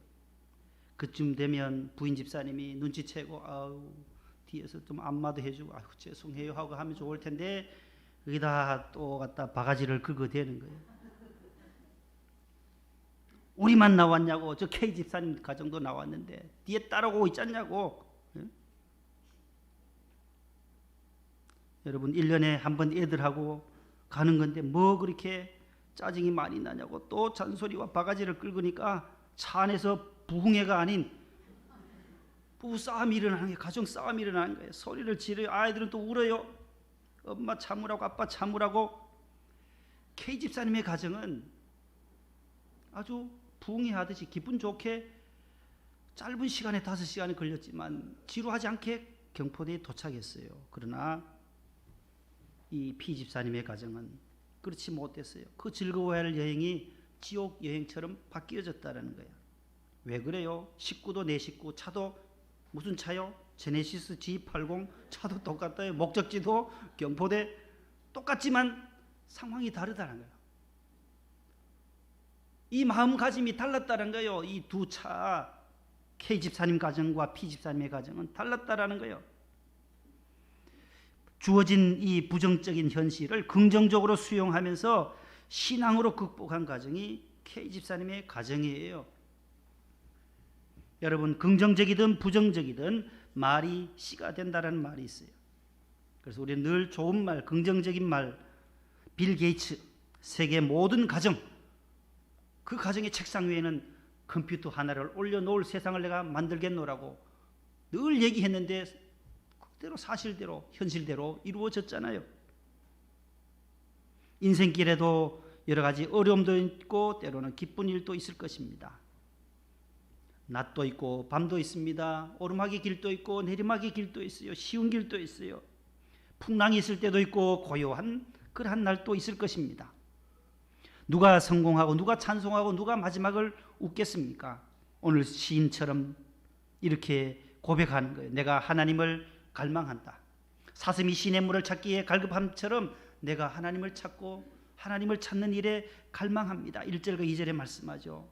그쯤 되면 부인 집사님이 눈치채고 아우 뒤에서 좀 안마도 해주고 아유 죄송해요 하고 하면 좋을 텐데 여기다 또 갖다 바가지를 긁어대는 거예요. 우리만 나왔냐고. 저 K 집사님 가정도 나왔는데 뒤에 따라오고 있지 않냐고. 예? 여러분 1년에 한 번 애들하고 가는 건데 뭐 그렇게 짜증이 많이 나냐고. 또 잔소리와 바가지를 긁으니까 차 안에서 부흥회가 아닌 부부싸움이 일어나는 거예요. 가정 싸움이 일어나는 거예요. 소리를 지르요. 아이들은 또 울어요. 엄마 참으라고 아빠 참으라고. K 집사님의 가정은 아주 부흥회하듯이 기분 좋게 짧은 시간에 5시간이 걸렸지만 지루하지 않게 경포대에 도착했어요. 그러나 이 P 집사님의 가정은 그렇지 못했어요. 그 즐거워야 할 여행이 지옥 여행처럼 바뀌어졌다는 거예요. 왜 그래요? 식구도 내 식구, 차도 무슨 차요? 제네시스 G80 차도 똑같아요. 목적지도 경포대 똑같지만 상황이 다르다는 거예요. 이 마음가짐이 달랐다는 거예요. 이 두 차 K 집사님 가정과 P 집사님의 가정은 달랐다라는 거예요. 주어진 이 부정적인 현실을 긍정적으로 수용하면서 신앙으로 극복한 가정이 K 집사님의 가정이에요. 여러분, 긍정적이든 부정적이든 말이 씨가 된다는 말이 있어요. 그래서 우리는 늘 좋은 말, 긍정적인 말, 빌 게이츠, 세계 모든 가정, 그 가정의 책상 위에는 컴퓨터 하나를 올려놓을 세상을 내가 만들겠노라고 늘 얘기했는데 그대로 사실대로 현실대로 이루어졌잖아요. 인생길에도 여러 가지 어려움도 있고 때로는 기쁜 일도 있을 것입니다. 낮도 있고 밤도 있습니다. 오르막의 길도 있고 내리막의 길도 있어요. 쉬운 길도 있어요. 풍랑이 있을 때도 있고 고요한 그러한 날도 있을 것입니다. 누가 성공하고 누가 찬송하고 누가 마지막을 웃겠습니까? 오늘 시인처럼 이렇게 고백하는 거예요. 내가 하나님을 갈망한다. 사슴이 시냇물을 찾기에 갈급함처럼 내가 하나님을 찾고 하나님을 찾는 일에 갈망합니다. 1절과 2절에 말씀하죠.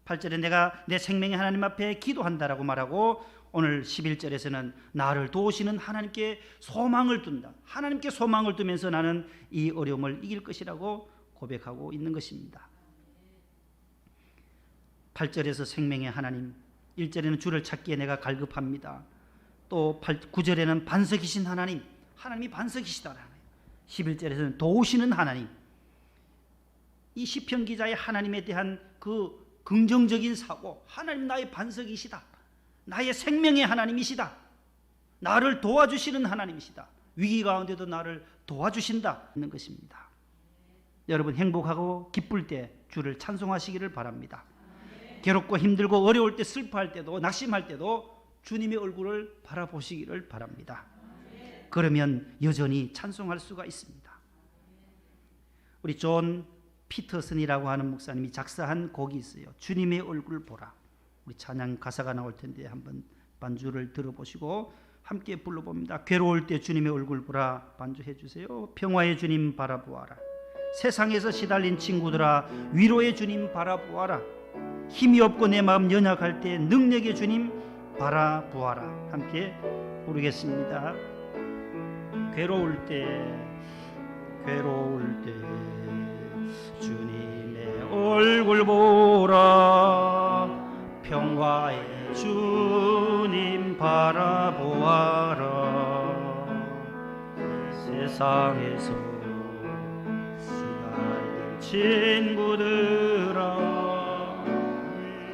8절에 내가 내 생명의 하나님 앞에 기도한다라고 말하고 오늘 11절에서는 나를 도우시는 하나님께 소망을 둔다. 하나님께 소망을 두면서 나는 이 어려움을 이길 것이라고 고백하고 있는 것입니다. 8절에서 생명의 하나님, 1절에는 주를 찾기에 내가 갈급합니다. 또 9절에는 반석이신 하나님, 하나님이 반석이시다. 11절에서는 도우시는 하나님. 이 시편 기자의 하나님에 대한 그 긍정적인 사고, 하나님 나의 반석이시다, 나의 생명의 하나님이시다, 나를 도와주시는 하나님이시다, 위기 가운데도 나를 도와주신다 하는 것입니다. 여러분, 행복하고 기쁠 때 주를 찬송하시기를 바랍니다. 괴롭고 힘들고 어려울 때, 슬퍼할 때도 낙심할 때도 주님의 얼굴을 바라보시기를 바랍니다. 그러면 여전히 찬송할 수가 있습니다. 우리 존 피터슨이라고 하는 목사님이 작사한 곡이 있어요. 주님의 얼굴 보라. 우리 찬양 가사가 나올 텐데 한번 반주를 들어보시고 함께 불러봅니다. 괴로울 때 주님의 얼굴 보라. 반주해 주세요. 평화의 주님 바라보아라. 세상에서 시달린 친구들아 위로의 주님 바라보아라. 힘이 없고 내 마음 연약할 때 능력의 주님 바라보아라. 함께 부르겠습니다. 괴로울 때 주님의 얼굴 보라. 평화의 주님 바라보아라. 세상에서 시달린 친구들아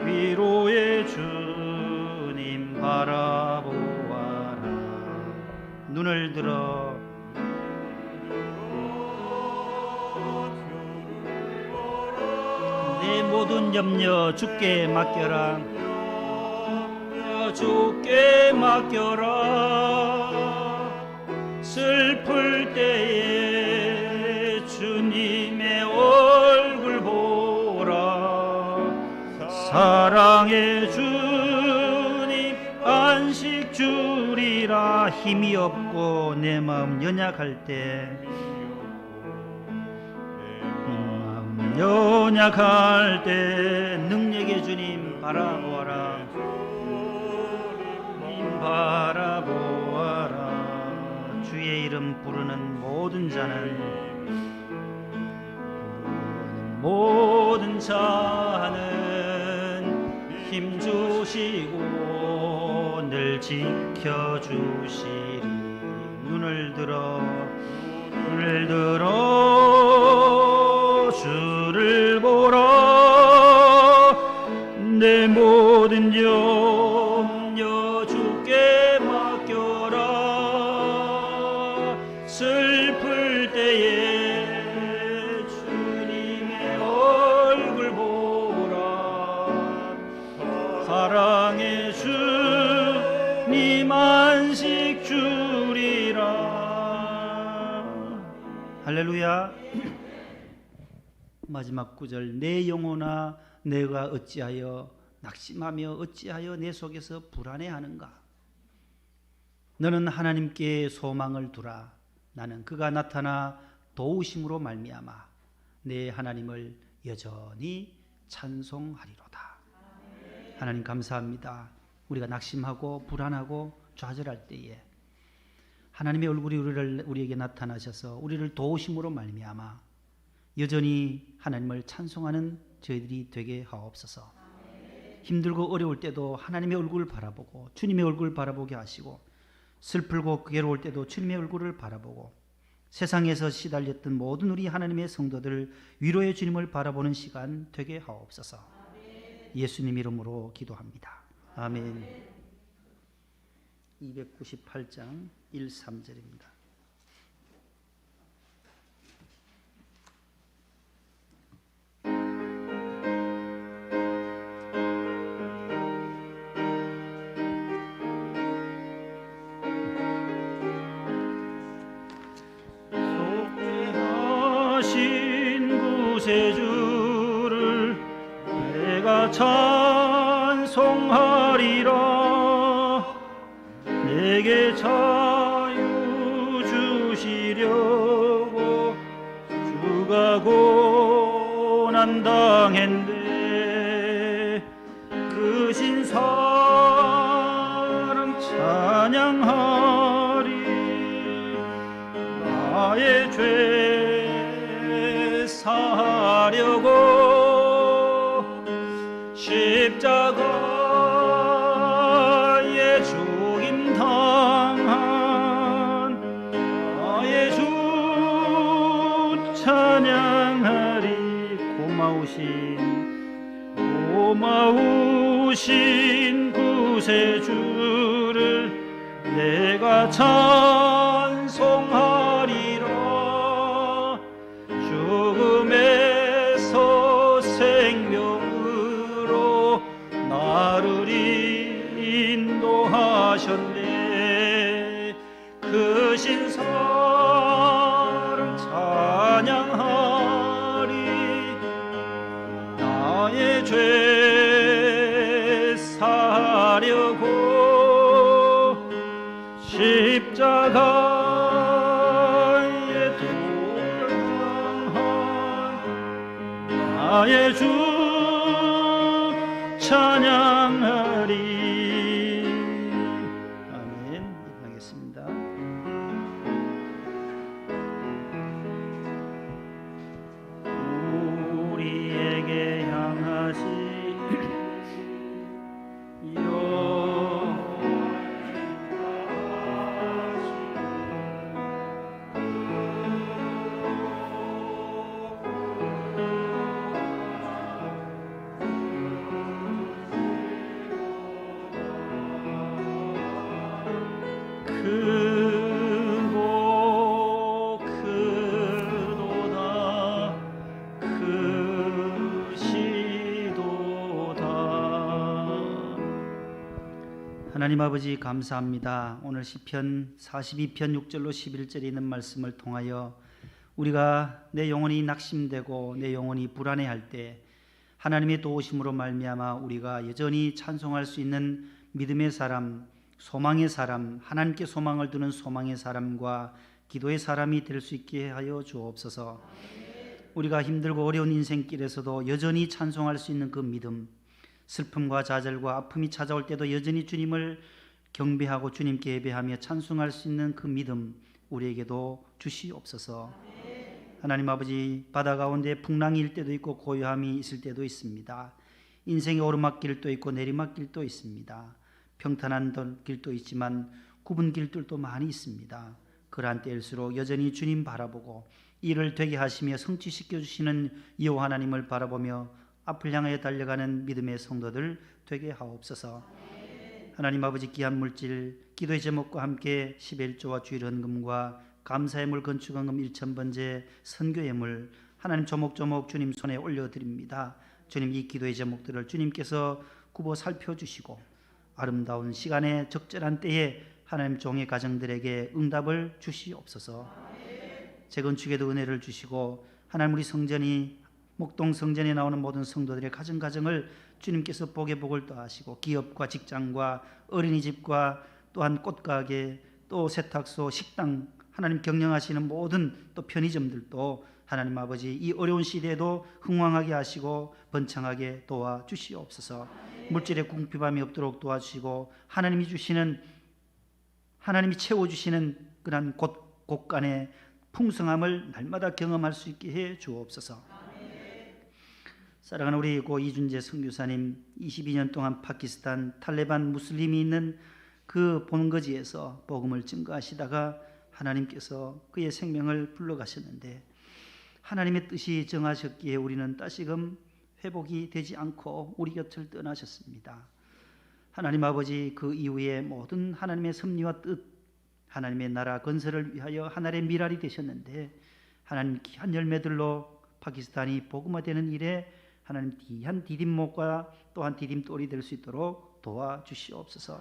위로의 주님 바라보아라. 눈을 들어 내 모든 염려 주께 맡겨라. 주께 맡겨라. 슬플 때에 주님의 얼굴 보라. 사랑의 주님 안식 주리라. 힘이 없고 내 마음 연약할 때 연약할 때 능력의 주님 바라보아라. 주님 바라보아라. 주의 이름 부르는 모든 자는 힘 주시고 늘 지켜주시리. 눈을 들어 주를 보라. 내 모든 염려 주께 맡겨라. 슬플 때에 주님의 얼굴 보라. 사랑의 주님 안식 주리라. 할렐루야. 마지막 구절, 내 영혼아 내가 어찌하여 낙심하며 어찌하여 내 속에서 불안해하는가. 너는 하나님께 소망을 두라. 나는 그가 나타나 도우심으로 말미암아 내 하나님을 여전히 찬송하리로다. 하나님 감사합니다. 우리가 낙심하고 불안하고 좌절할 때에 하나님의 얼굴이 우리에게 나타나셔서 우리를 도우심으로 말미암아 여전히 하나님을 찬송하는 저희들이 되게 하옵소서. 힘들고 어려울 때도 하나님의 얼굴을 바라보고 주님의 얼굴을 바라보게 하시고 슬프고 괴로울 때도 주님의 얼굴을 바라보고 세상에서 시달렸던 모든 우리 하나님의 성도들 위로의 주님을 바라보는 시간 되게 하옵소서. 예수님 이름으로 기도합니다. 아멘. 298장 1, 3절입니다. 구세주를 내가 찬송하리라. 내게 자유 주시려고 주가 고난 당했네. 그 신사랑 찬양하리. 나의 죄 사하려고 십자가에 죽임 당한 나의 주 찬양하리. 고마우신 구세주를 내가 찬송하리라. 죽음에서 생명으로 나를 인도하셨네. 그 신사를 찬양하리. 나의 죄 사하려고 십자가에 돌아간 나의 주 찬양하리. 아멘. 일어나겠습니다. 우리에게 향하시 크고 크도다 크시도다. 하나님 아버지 감사합니다. 오늘 시편 42편 6절로 11절에 있는 말씀을 통하여 우리가 내 영혼이 낙심되고 내 영혼이 불안해할 때 하나님의 도우심으로 말미암아 우리가 여전히 찬송할 수 있는 믿음의 사람, 소망의 사람, 하나님께 소망을 두는 소망의 사람과 기도의 사람이 될 수 있게 하여 주옵소서. 우리가 힘들고 어려운 인생길에서도 여전히 찬송할 수 있는 그 믿음, 슬픔과 좌절과 아픔이 찾아올 때도 여전히 주님을 경배하고 주님께 예배하며 찬송할 수 있는 그 믿음 우리에게도 주시옵소서. 하나님 아버지, 바다 가운데 풍랑일 때도 있고 고요함이 있을 때도 있습니다. 인생의 오르막길도 있고 내리막길도 있습니다. 평탄한 길도 있지만 굽은 길들도 많이 있습니다. 그러한 때일수록 여전히 주님 바라보고 일을 되게 하시며 성취시켜 주시는 여호와 하나님을 바라보며 앞을 향하여 달려가는 믿음의 성도들 되게 하옵소서. 하나님 아버지, 귀한 물질 기도의 제목과 함께 11조와 주일 헌금과 감사의 물 건축헌금 1,000번째 선교의 물 하나님 조목조목 주님 손에 올려드립니다. 주님, 이 기도의 제목들을 주님께서 굽어 살펴주시고 아름다운 시간에 적절한 때에 하나님 종의 가정들에게 응답을 주시옵소서. 재건축에도 은혜를 주시고 하나님 우리 성전이 목동 성전에 나오는 모든 성도들의 가정을 주님께서 복에 복을 더하시고 기업과 직장과 어린이집과 또한 꽃가게 또 세탁소 식당 하나님 경영하시는 모든 또 편의점들도 하나님 아버지, 이 어려운 시대에도 흥왕하게 하시고 번창하게 도와주시옵소서. 물질의 궁핍함이 없도록 도와주시고 하나님이 채워주시는 그런 곳간의 풍성함을 날마다 경험할 수 있게 해 주옵소서. 사랑하는 우리 고 이준재 선교사님, 22년 동안 파키스탄 탈레반 무슬림이 있는 그 본거지에서 복음을 증거하시다가 하나님께서 그의 생명을 불러가셨는데 하나님의 뜻이 정하셨기에 우리는 다시금 회복이 되지 않고 우리 곁을 떠나셨습니다. 하나님 아버지, 그 이후에 모든 하나님의 섭리와 뜻, 하나님의 나라 건설을 위하여 하늘의 미랄이 되셨는데 하나님 귀한 열매들로 파키스탄이 복음화되는 일에 하나님 귀한 디딤목과 또한 디딤돌이 될 수 있도록 도와주시옵소서.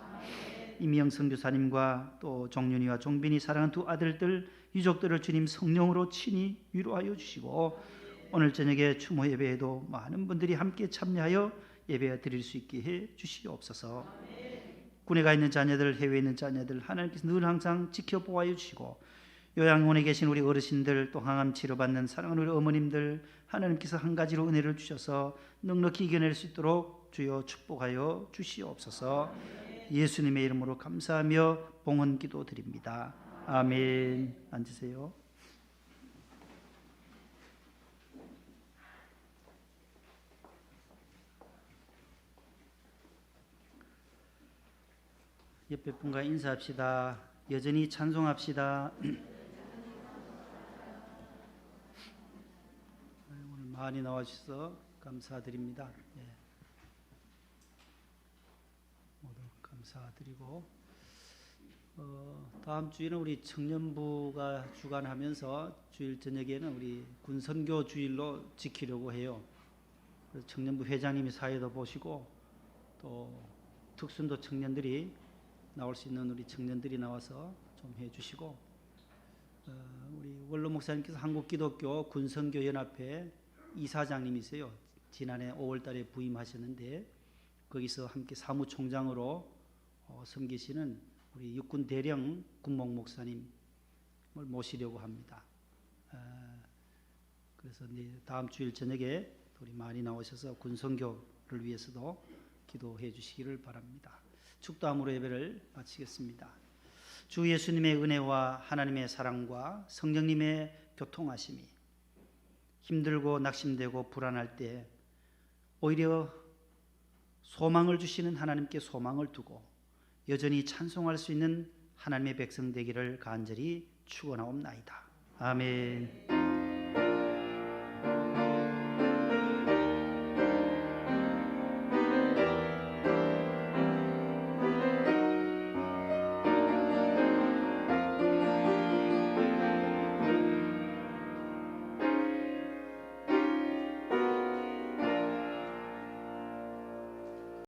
이미영 선교사님과 또 종윤이와 종빈이 사랑하는 두 아들들 유족들을 주님 성령으로 친히 위로하여 주시고 오늘 저녁에 추모 예배에도 많은 분들이 함께 참여하여 예배 드릴 수 있게 해 주시옵소서. 군에 가 있는 자녀들, 해외에 있는 자녀들 하나님께서 늘 항상 지켜보아여 주시고 요양원에 계신 우리 어르신들, 또 항암 치료받는 사랑하는 우리 어머님들 하나님께서 한 가지로 은혜를 주셔서 넉넉히 이겨낼 수 있도록 주여 축복하여 주시옵소서. 예수님의 이름으로 감사하며 봉헌 기도 드립니다. 아멘. 앉으세요. 옆에 분과 인사합시다. 여전히 찬송합시다. 오늘 많이 나와주셔서 감사드립니다. 예. 모두 감사드리고 다음 주에는 우리 청년부가 주관하면서 주일 저녁에는 우리 군선교 주일로 지키려고 해요. 그래서 청년부 회장님이 사회도 보시고 또 특순도 청년들이 나올 수 있는 우리 청년들이 나와서 좀 해주시고 우리 원로 목사님께서 한국기독교 군선교연합회 이사장님이세요. 지난해 5월달에 부임하셨는데 거기서 함께 사무총장으로 섬기시는 우리 육군 대령 군목 목사님을 모시려고 합니다. 그래서 이제 다음 주일 저녁에 우리 많이 나오셔서 군선교를 위해서도 기도해 주시기를 바랍니다. 축도함으로 예배를 마치겠습니다. 주 예수님의 은혜와 하나님의 사랑과 성령님의 교통하심이 힘들고 낙심되고 불안할 때 오히려 소망을 주시는 하나님께 소망을 두고 여전히 찬송할 수 있는 하나님의 백성 되기를 간절히 축원하옵나이다. 아멘.